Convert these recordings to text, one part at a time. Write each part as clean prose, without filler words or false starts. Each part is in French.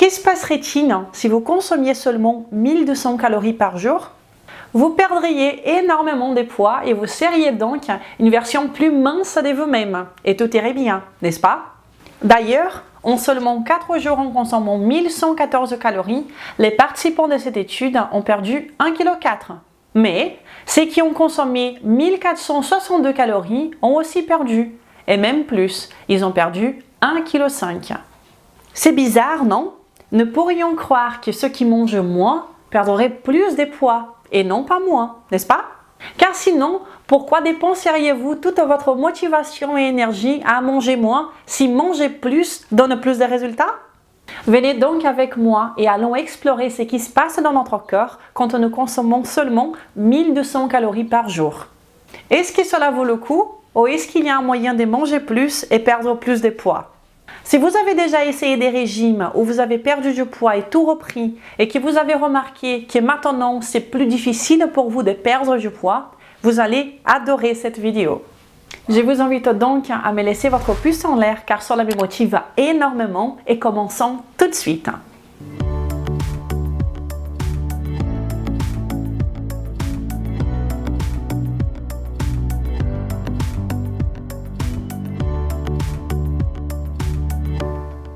Que se passerait-il si vous consommiez seulement 1200 calories par jour? Vous perdriez énormément de poids et vous seriez donc une version plus mince de vous-même. Et tout irait bien, n'est-ce pas? D'ailleurs, en seulement 4 jours en consommant 1114 calories, les participants de cette étude ont perdu 1,4 kg. Mais ceux qui ont consommé 1462 calories ont aussi perdu. Et même plus, ils ont perdu 1,5 kg. C'est bizarre, non? Nous pourrions croire que ceux qui mangent moins perdraient plus de poids et non pas moins, n'est-ce pas? Car sinon, pourquoi dépenseriez-vous toute votre motivation et énergie à manger moins si manger plus donne plus de résultats? Venez donc avec moi et allons explorer ce qui se passe dans notre corps quand nous consommons seulement 1200 calories par jour. Est-ce que cela vaut le coup ou est-ce qu'il y a un moyen de manger plus et perdre plus de poids? Si vous avez déjà essayé des régimes où vous avez perdu du poids et tout repris et que vous avez remarqué que maintenant c'est plus difficile pour vous de perdre du poids, vous allez adorer cette vidéo. Je vous invite donc à me laisser votre pouce en l'air car cela me motive énormément et commençons tout de suite.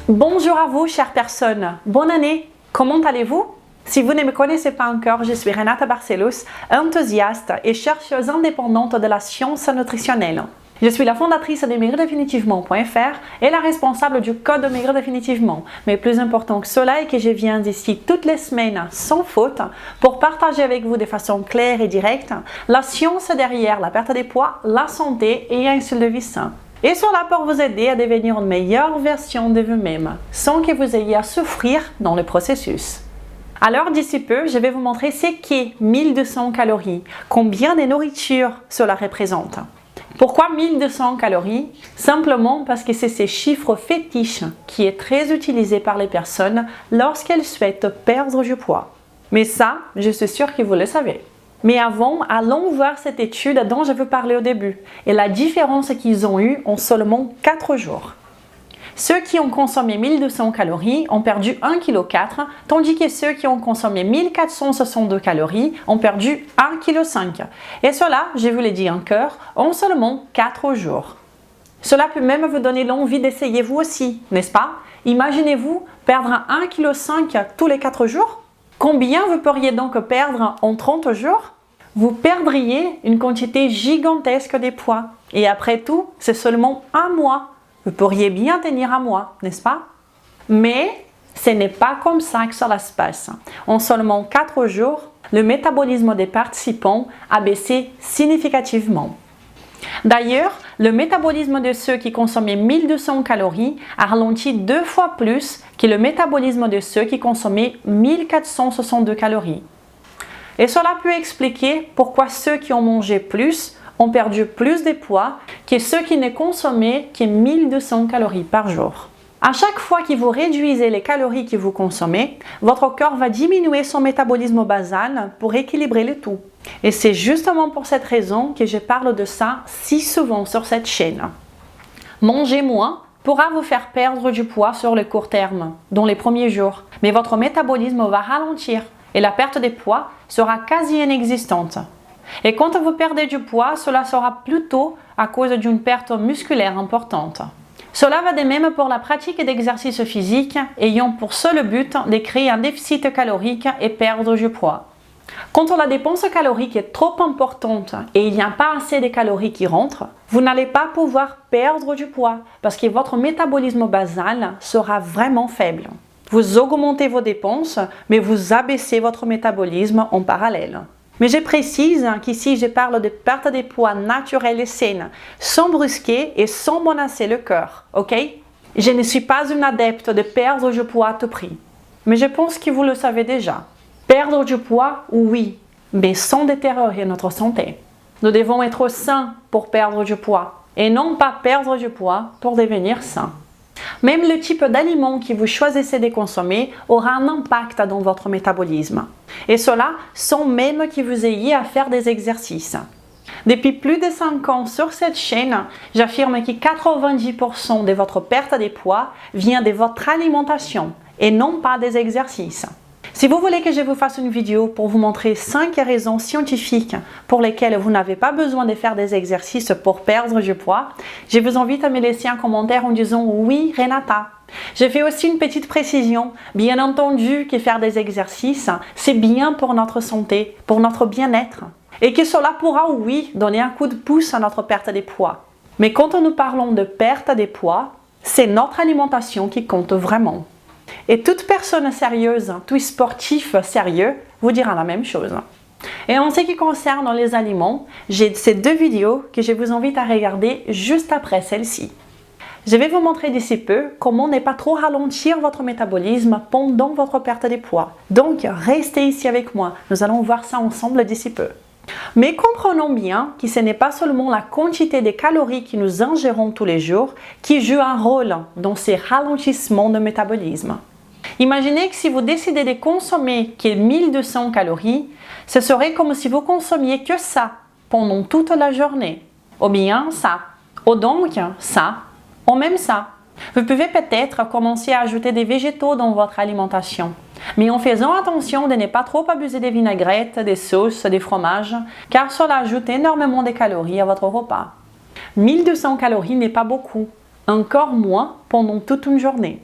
Bonjour à vous, chères personnes. Bonne année. Comment allez-vous? Si vous ne me connaissez pas encore, je suis Renata Barcelos, enthousiaste et chercheuse indépendante de la science nutritionnelle. Je suis la fondatrice de maigridéfinitivement.fr et la responsable du code Maigrir Définitivement. Mais plus important que cela est que je viens ici toutes les semaines sans faute pour partager avec vous de façon claire et directe la science derrière la perte de poids, la santé et un style de vie sain. Et cela pour vous aider à devenir une meilleure version de vous-même, sans que vous ayez à souffrir dans le processus. Alors d'ici peu, je vais vous montrer ce qu'est 1200 calories, combien de nourriture cela représente. Pourquoi 1200 calories? Simplement parce que c'est ce chiffre fétiche qui est très utilisé par les personnes lorsqu'elles souhaitent perdre du poids. Mais ça, je suis sûre que vous le savez. Mais avant, allons voir cette étude dont je vous parlais au début et la différence qu'ils ont eue en seulement 4 jours. Ceux qui ont consommé 1200 calories ont perdu 1,4 kg, tandis que ceux qui ont consommé 1462 calories ont perdu 1,5 kg. Et cela, je vous l'ai dit encore, en seulement 4 jours. Cela peut même vous donner l'envie d'essayer vous aussi, n'est-ce pas? Imaginez-vous perdre 1,5 kg tous les 4 jours? Combien vous pourriez donc perdre en 30 jours? Vous perdriez une quantité gigantesque de poids. Et après tout, c'est seulement un mois. Vous pourriez bien tenir un mois, n'est-ce pas? Mais ce n'est pas comme ça que cela se passe. En seulement 4 jours, le métabolisme des participants a baissé significativement. D'ailleurs, le métabolisme de ceux qui consommaient 1200 calories a ralenti 2 fois plus que le métabolisme de ceux qui consommaient 1462 calories. Et cela peut expliquer pourquoi ceux qui ont mangé plus ont perdu plus de poids que ceux qui ne consommaient que 1200 calories par jour. À chaque fois que vous réduisez les calories que vous consommez, votre corps va diminuer son métabolisme basal pour équilibrer le tout. Et c'est justement pour cette raison que je parle de ça si souvent sur cette chaîne. Manger moins pourra vous faire perdre du poids sur le court terme, dans les premiers jours, mais votre métabolisme va ralentir et la perte de poids sera quasi inexistante. Et quand vous perdez du poids, cela sera plutôt à cause d'une perte musculaire importante. Cela va de même pour la pratique d'exercice physique ayant pour seul but de créer un déficit calorique et perdre du poids. Quand la dépense calorique est trop importante et il n'y a pas assez de calories qui rentrent, vous n'allez pas pouvoir perdre du poids parce que votre métabolisme basal sera vraiment faible. Vous augmentez vos dépenses, mais vous abaissez votre métabolisme en parallèle. Mais je précise qu'ici je parle de perte de poids naturelle et saine, sans brusquer et sans menacer le corps, ok? Je ne suis pas une adepte de perdre du poids à tout prix. Mais je pense que vous le savez déjà. Perdre du poids, oui, mais sans détériorer notre santé. Nous devons être sains pour perdre du poids et non pas perdre du poids pour devenir sains. Même le type d'aliment que vous choisissez de consommer aura un impact dans votre métabolisme. Et cela sans même que vous ayez à faire des exercices. Depuis plus de 5 ans sur cette chaîne, j'affirme que 90% de votre perte de poids vient de votre alimentation et non pas des exercices. Si vous voulez que je vous fasse une vidéo pour vous montrer 5 raisons scientifiques pour lesquelles vous n'avez pas besoin de faire des exercices pour perdre du poids, je vous invite à me laisser un commentaire en disant « Oui, Renata ». Je fais aussi une petite précision, bien entendu que faire des exercices, c'est bien pour notre santé, pour notre bien-être. Et que cela pourra, oui, donner un coup de pouce à notre perte de poids. Mais quand nous parlons de perte de poids, c'est notre alimentation qui compte vraiment. Et toute personne sérieuse, tout sportif sérieux, vous dira la même chose. Et en ce qui concerne les aliments, j'ai ces 2 vidéos que je vous invite à regarder juste après celle-ci. Je vais vous montrer d'ici peu comment ne pas trop ralentir votre métabolisme pendant votre perte de poids. Donc, restez ici avec moi, nous allons voir ça ensemble d'ici peu. Mais comprenons bien que ce n'est pas seulement la quantité de calories que nous ingérons tous les jours qui joue un rôle dans ces ralentissements de métabolisme. Imaginez que si vous décidez de consommer que 1200 calories, ce serait comme si vous consommiez que ça pendant toute la journée. Ou bien ça, ou donc ça, ou même ça. Vous pouvez peut-être commencer à ajouter des végétaux dans votre alimentation, mais en faisant attention de ne pas trop abuser des vinaigrettes, des sauces, des fromages, car cela ajoute énormément de calories à votre repas. 1200 calories n'est pas beaucoup, encore moins pendant toute une journée.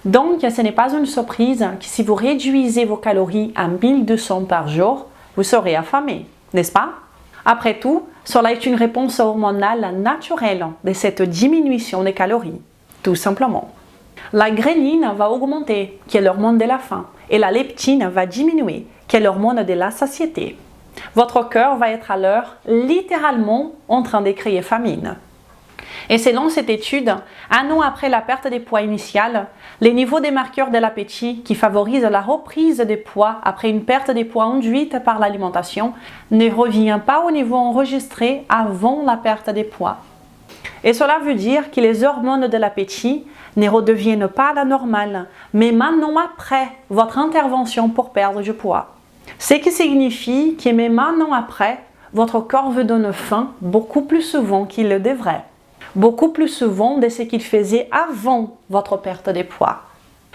Donc, ce n'est pas une surprise que si vous réduisez vos calories à 1200 par jour, vous serez affamé, n'est-ce pas? Après tout, cela est une réponse hormonale naturelle de cette diminution des calories, tout simplement. La gréline va augmenter, qui est l'hormone de la faim, et la leptine va diminuer, qui est l'hormone de la satiété. Votre cœur va être alors littéralement en train de créer famine. Et selon cette étude, 1 an après la perte de poids initiale, les niveaux des marqueurs de l'appétit qui favorisent la reprise de poids après une perte de poids induite par l'alimentation ne revient pas au niveau enregistré avant la perte de poids. Et cela veut dire que les hormones de l'appétit ne redeviennent pas la normale, mais maintenant après votre intervention pour perdre du poids. Ce qui signifie que même maintenant après, votre corps vous donne faim beaucoup plus souvent qu'il le devrait. Beaucoup plus souvent de ce qu'il faisait avant votre perte de poids.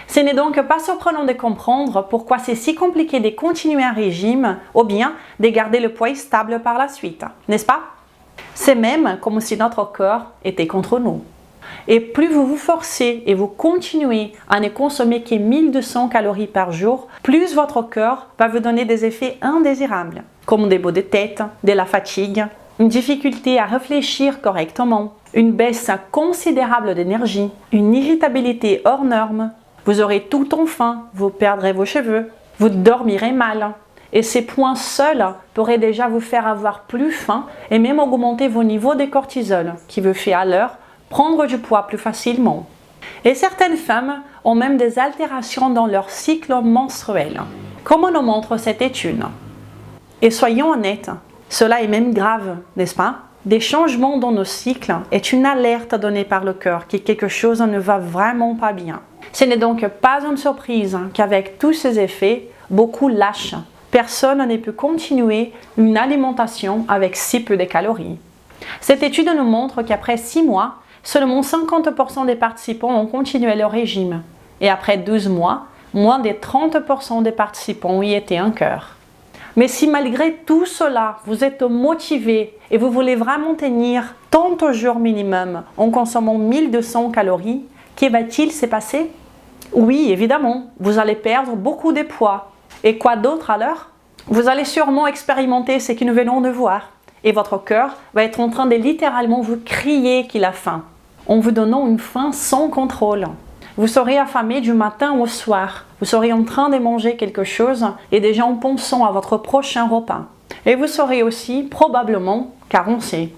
Ce n'est donc pas surprenant de comprendre pourquoi c'est si compliqué de continuer un régime ou bien de garder le poids stable par la suite, n'est-ce pas? C'est même comme si notre corps était contre nous. Et plus vous vous forcez et vous continuez à ne consommer que 1200 calories par jour, plus votre corps va vous donner des effets indésirables, comme des maux de tête, de la fatigue, une difficulté à réfléchir correctement, une baisse considérable d'énergie, une irritabilité hors norme, vous aurez tout le temps faim, vous perdrez vos cheveux, vous dormirez mal. Et ces points seuls pourraient déjà vous faire avoir plus faim et même augmenter vos niveaux de cortisol, qui vous fait alors prendre du poids plus facilement. Et certaines femmes ont même des altérations dans leur cycle menstruel, comme nous montre cette étude. Et soyons honnêtes, cela est même grave, n'est-ce pas? Des changements dans nos cycles est une alerte donnée par le cœur que quelque chose ne va vraiment pas bien. Ce n'est donc pas une surprise qu'avec tous ces effets, beaucoup lâchent. Personne ne peut continuer une alimentation avec si peu de calories. Cette étude nous montre qu'après 6 mois, seulement 50% des participants ont continué leur régime. Et après 12 mois, moins de 30% des participants y étaient encore. Mais si malgré tout cela, vous êtes motivé et vous voulez vraiment tenir 30 jours minimum en consommant 1200 calories, que va-t-il se passer? Oui, évidemment, vous allez perdre beaucoup de poids. Et quoi d'autre alors? Vous allez sûrement expérimenter ce que nous venons de voir. Et votre cœur va être en train de littéralement vous crier qu'il a faim, en vous donnant une faim sans contrôle. Vous serez affamé du matin au soir. Vous serez en train de manger quelque chose et déjà en pensant à votre prochain repas. Et vous serez aussi probablement carencé.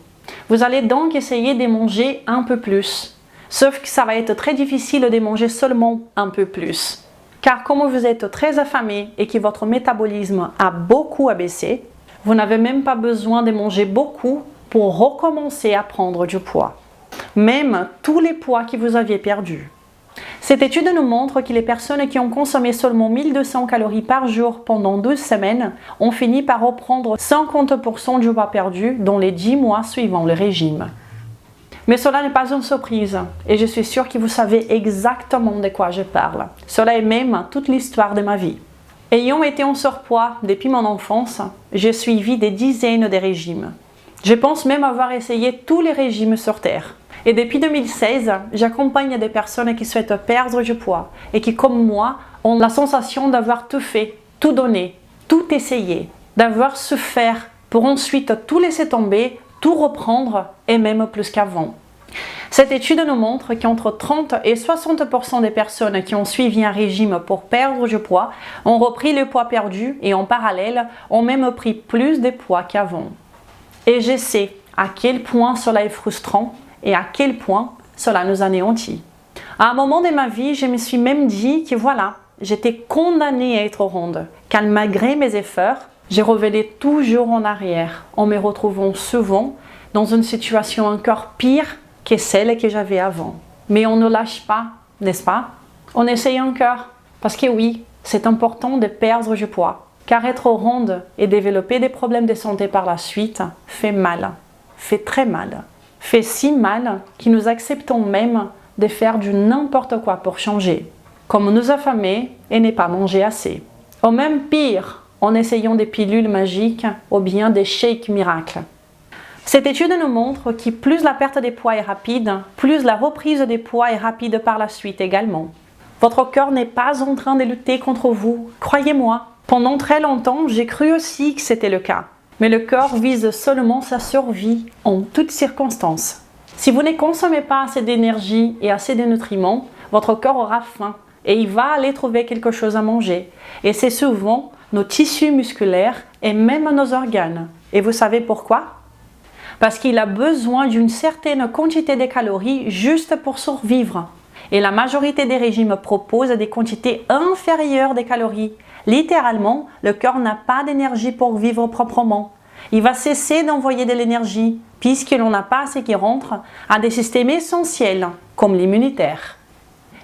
Vous allez donc essayer de manger un peu plus. Sauf que ça va être très difficile de manger seulement un peu plus. Car comme vous êtes très affamé et que votre métabolisme a beaucoup abaissé, vous n'avez même pas besoin de manger beaucoup pour recommencer à prendre du poids. Même tous les poids que vous aviez perdus. Cette étude nous montre que les personnes qui ont consommé seulement 1200 calories par jour pendant 12 semaines ont fini par reprendre 50% du poids perdu dans les 10 mois suivant le régime. Mais cela n'est pas une surprise et je suis sûre que vous savez exactement de quoi je parle. Cela est même toute l'histoire de ma vie. Ayant été en surpoids depuis mon enfance, j'ai suivi des dizaines de régimes. Je pense même avoir essayé tous les régimes sur Terre. Et depuis 2016, j'accompagne des personnes qui souhaitent perdre du poids et qui, comme moi, ont la sensation d'avoir tout fait, tout donné, tout essayé, d'avoir souffert pour ensuite tout laisser tomber, tout reprendre et même plus qu'avant. Cette étude nous montre qu'entre 30 et 60% des personnes qui ont suivi un régime pour perdre du poids ont repris le poids perdu et en parallèle ont même pris plus de poids qu'avant. Et je sais à quel point cela est frustrant et à quel point cela nous anéantit. À un moment de ma vie, je me suis même dit que voilà, j'étais condamnée à être ronde, car malgré mes efforts, j'ai revelé toujours en arrière en me retrouvant souvent dans une situation encore pire que celle que j'avais avant. Mais on ne lâche pas, n'est-ce pas? On essaye encore, parce que oui, c'est important de perdre du poids, car être ronde et développer des problèmes de santé par la suite fait mal, fait très mal, fait si mal que nous acceptons même de faire du n'importe quoi pour changer, comme nous affamer et ne pas manger assez. Ou même pire, en essayant des pilules magiques ou bien des shakes miracles. Cette étude nous montre que plus la perte des poids est rapide, plus la reprise des poids est rapide par la suite également. Votre corps n'est pas en train de lutter contre vous, croyez-moi. Pendant très longtemps, j'ai cru aussi que c'était le cas. Mais le corps vise seulement sa survie en toutes circonstances. Si vous ne consommez pas assez d'énergie et assez de nutriments, votre corps aura faim et il va aller trouver quelque chose à manger. Et c'est souvent nos tissus musculaires et même nos organes. Et vous savez pourquoi? Parce qu'il a besoin d'une certaine quantité de calories juste pour survivre. Et la majorité des régimes proposent des quantités inférieures de calories. Littéralement, le corps n'a pas d'énergie pour vivre proprement. Il va cesser d'envoyer de l'énergie, puisque l'on n'a pas assez qui rentre à des systèmes essentiels, comme l'immunitaire.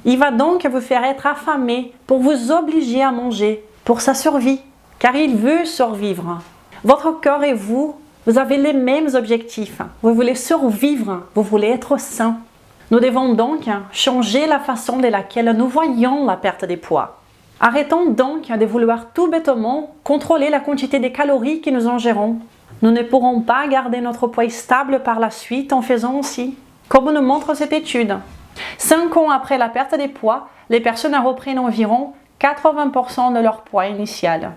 Il va donc vous faire être affamé pour vous obliger à manger, pour sa survie, car il veut survivre. Votre corps et vous avez les mêmes objectifs. Vous voulez survivre, vous voulez être sain. Nous devons donc changer la façon de laquelle nous voyons la perte des poids. Arrêtons donc de vouloir tout bêtement contrôler la quantité de calories que nous ingérons. Nous ne pourrons pas garder notre poids stable par la suite en faisant aussi, comme nous montre cette étude. 5 ans après la perte des poids, les personnes reprennent environ 80% de leur poids initial.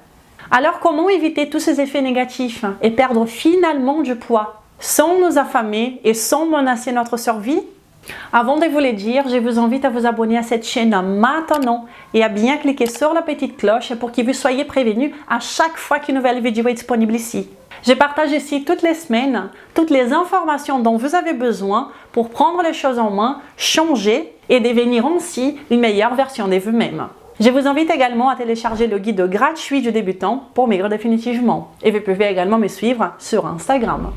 Alors comment éviter tous ces effets négatifs et perdre finalement du poids sans nous affamer et sans menacer notre survie? Avant de vous le dire, je vous invite à vous abonner à cette chaîne maintenant et à bien cliquer sur la petite cloche pour que vous soyez prévenus à chaque fois qu'une nouvelle vidéo est disponible ici. Je partage ici toutes les semaines toutes les informations dont vous avez besoin pour prendre les choses en main, changer et devenir ainsi une meilleure version de vous-même. Je vous invite également à télécharger le guide gratuit du débutant pour maigrir définitivement. Et vous pouvez également me suivre sur Instagram.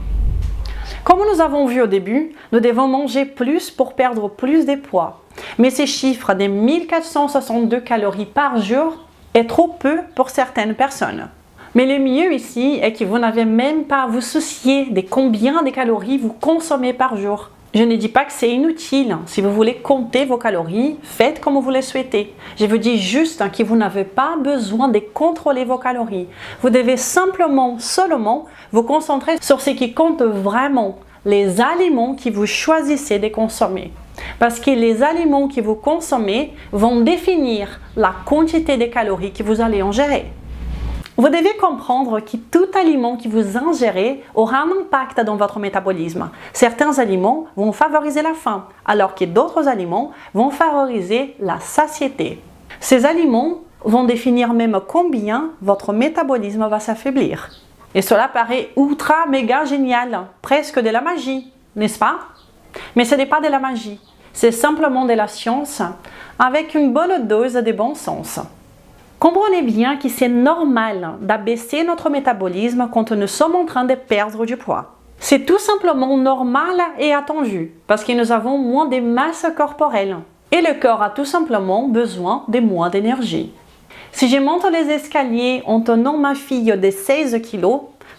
Comme nous avons vu au début, nous devons manger plus pour perdre plus de poids. Mais ces chiffres de 1462 calories par jour est trop peu pour certaines personnes. Mais le mieux ici est que vous n'avez même pas à vous soucier de combien de calories vous consommez par jour. Je ne dis pas que c'est inutile. Si vous voulez compter vos calories, faites comme vous le souhaitez. Je vous dis juste que vous n'avez pas besoin de contrôler vos calories. Vous devez seulement vous concentrer sur ce qui compte vraiment, les aliments que vous choisissez de consommer. Parce que les aliments que vous consommez vont définir la quantité de calories que vous allez ingérer. Vous devez comprendre que tout aliment que vous ingérez aura un impact dans votre métabolisme. Certains aliments vont favoriser la faim, alors que d'autres aliments vont favoriser la satiété. Ces aliments vont définir même combien votre métabolisme va s'affaiblir. Et cela paraît ultra méga génial, presque de la magie, n'est-ce pas? Mais ce n'est pas de la magie, c'est simplement de la science avec une bonne dose de bon sens. Comprenez bien que c'est normal d'abaisser notre métabolisme quand nous sommes en train de perdre du poids. C'est tout simplement normal et attendu parce que nous avons moins de masse corporelle et le corps a tout simplement besoin de moins d'énergie. Si je monte les escaliers en tenant ma fille de 16 kg,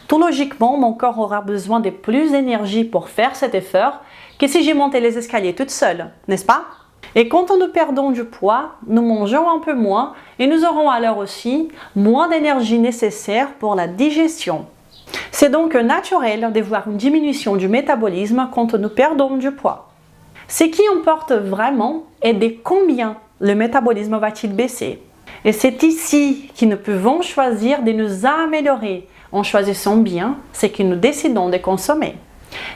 tout logiquement mon corps aura besoin de plus d'énergie pour faire cet effort que si j'ai monté les escaliers toute seule, n'est-ce pas? Et quand nous perdons du poids, nous mangeons un peu moins et nous aurons alors aussi moins d'énergie nécessaire pour la digestion. C'est donc naturel de voir une diminution du métabolisme quand nous perdons du poids. Ce qui importe vraiment est de combien le métabolisme va-t-il baisser. Et c'est ici que nous pouvons choisir de nous améliorer en choisissant bien ce que nous décidons de consommer.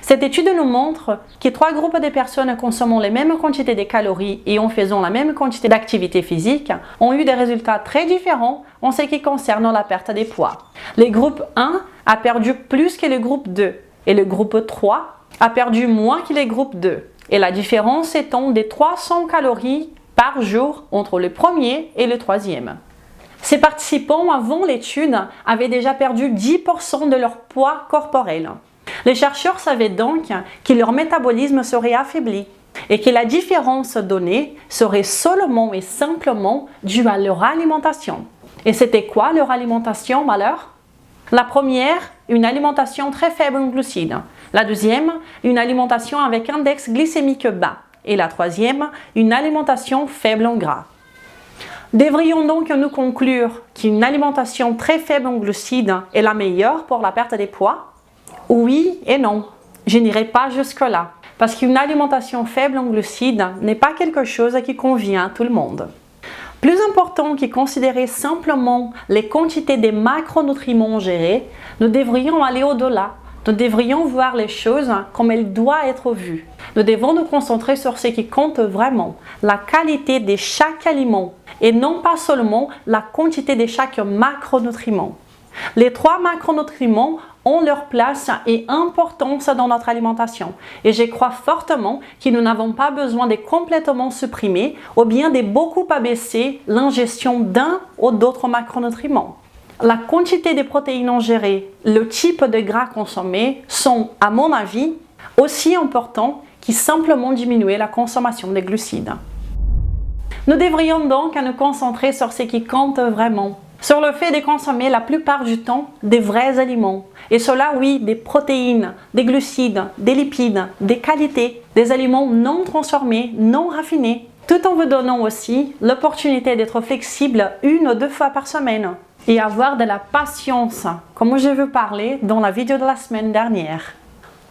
Cette étude nous montre que 3 groupes de personnes consommant les mêmes quantités de calories et en faisant la même quantité d'activité physique ont eu des résultats très différents en ce qui concerne la perte de poids. Le groupe 1 a perdu plus que le groupe 2 et le groupe 3 a perdu moins que le groupe 2. Et la différence étant de 300 calories par jour entre le premier et le troisième. Ces participants avant l'étude avaient déjà perdu 10% de leur poids corporel. Les chercheurs savaient donc que leur métabolisme serait affaibli et que la différence donnée serait seulement et simplement due à leur alimentation. Et c'était quoi leur alimentation alors? La première, une alimentation très faible en glucides. La deuxième, une alimentation avec index glycémique bas. Et la troisième, une alimentation faible en gras. Devrions donc nous conclure qu'une alimentation très faible en glucides est la meilleure pour la perte des poids? Oui et non. Je n'irai pas jusque-là, parce qu'une alimentation faible en glucides n'est pas quelque chose qui convient à tout le monde. Plus important que considérer simplement les quantités de macronutriments ingérés, nous devrions aller au-delà. Nous devrions voir les choses comme elles doivent être vues. Nous devons nous concentrer sur ce qui compte vraiment, la qualité de chaque aliment, et non pas seulement la quantité de chaque macronutriment. Les 3 macronutriments ont leur place et importance dans notre alimentation. Et je crois fortement que nous n'avons pas besoin de complètement supprimer ou bien de beaucoup abaisser l'ingestion d'un ou d'autres macronutriments. La quantité de protéines ingérées, le type de gras consommé sont, à mon avis, aussi importants que simplement diminuer la consommation de glucides. Nous devrions donc nous concentrer sur ce qui compte vraiment, sur le fait de consommer la plupart du temps des vrais aliments. Et cela, oui, des protéines, des glucides, des lipides, des qualités, des aliments non transformés, non raffinés, tout en vous donnant aussi l'opportunité d'être flexible 1 ou 2 fois par semaine et avoir de la patience, comme je veux parler dans la vidéo de la semaine dernière.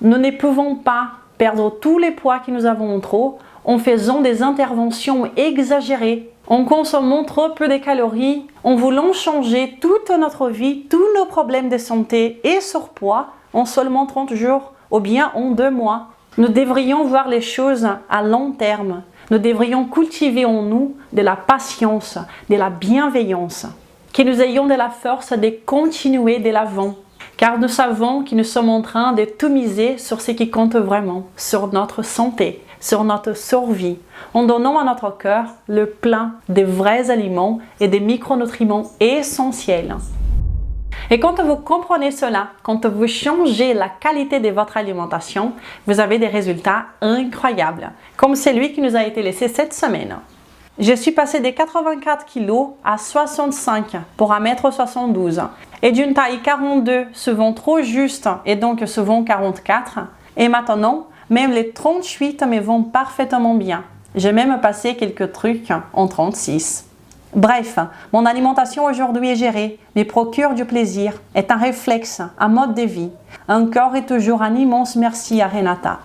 Nous ne pouvons pas perdre tous les poids que nous avons en trop en faisant des interventions exagérées, en consommant trop peu de calories, en voulant changer toute notre vie, tous nos problèmes de santé et surpoids en seulement 30 jours ou bien en 2 mois. Nous devrions voir les choses à long terme. Nous devrions cultiver en nous de la patience, de la bienveillance. Que nous ayons de la force de continuer de l'avant. Car nous savons que nous sommes en train de tout miser sur ce qui compte vraiment, sur notre santé, sur notre survie, en donnant à notre cœur le plein de vrais aliments et des micronutriments essentiels. Et quand vous comprenez cela, quand vous changez la qualité de votre alimentation, vous avez des résultats incroyables, comme celui qui nous a été laissé cette semaine. Je suis passée de 84 kg à 65 pour 1,72 m et d'une taille 42, souvent trop juste et donc souvent 44. Et maintenant, même les 38 me vont parfaitement bien. J'ai même passé quelques trucs en 36. Bref, mon alimentation aujourd'hui est gérée, me procure du plaisir, est un réflexe, un mode de vie. Encore et toujours un immense merci à Renata.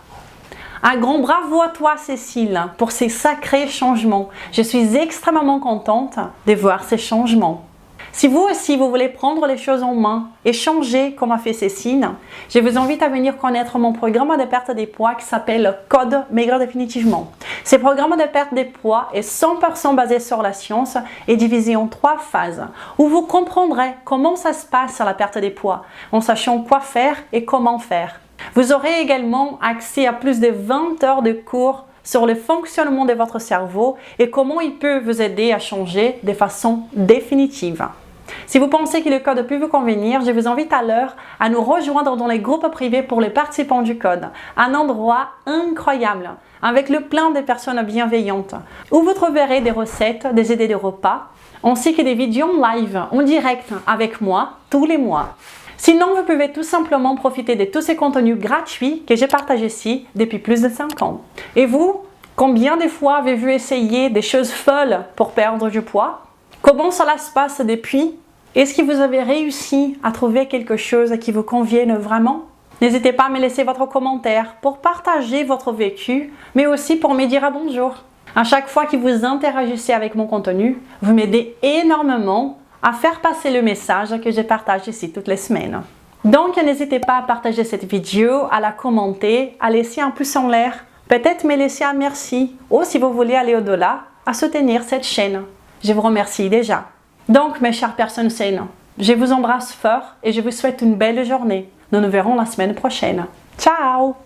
Un grand bravo à toi Cécile pour ces sacrés changements. Je suis extrêmement contente de voir ces changements. Si vous aussi vous voulez prendre les choses en main et changer comme a fait Cécile, je vous invite à venir connaître mon programme de perte de poids qui s'appelle Code Maigrir Définitivement. Ce programme de perte de poids est 100% basé sur la science et divisé en 3 phases où vous comprendrez comment ça se passe la perte de poids en sachant quoi faire et comment faire. Vous aurez également accès à plus de 20 heures de cours sur le fonctionnement de votre cerveau et comment il peut vous aider à changer de façon définitive. Si vous pensez que le code peut vous convenir, je vous invite alors à nous rejoindre dans les groupes privés pour les participants du code, un endroit incroyable avec le plein de personnes bienveillantes où vous trouverez des recettes, des idées de repas ainsi que des vidéos en live en direct avec moi tous les mois. Sinon, vous pouvez tout simplement profiter de tous ces contenus gratuits que j'ai partagés ici depuis plus de 5 ans. Et vous, combien de fois avez-vous essayé des choses folles pour perdre du poids? Comment cela se passe depuis? Est-ce que vous avez réussi à trouver quelque chose qui vous convienne vraiment? N'hésitez pas à me laisser votre commentaire pour partager votre vécu, mais aussi pour me dire un bonjour. À chaque fois que vous interagissez avec mon contenu, vous m'aidez énormément à faire passer le message que je partage ici toutes les semaines. Donc, n'hésitez pas à partager cette vidéo, à la commenter, à laisser un pouce en l'air, peut-être me laisser un merci, ou si vous voulez aller au-delà, à soutenir cette chaîne. Je vous remercie déjà. Donc, mes chères personnes saines, je vous embrasse fort et je vous souhaite une belle journée. Nous nous verrons la semaine prochaine. Ciao!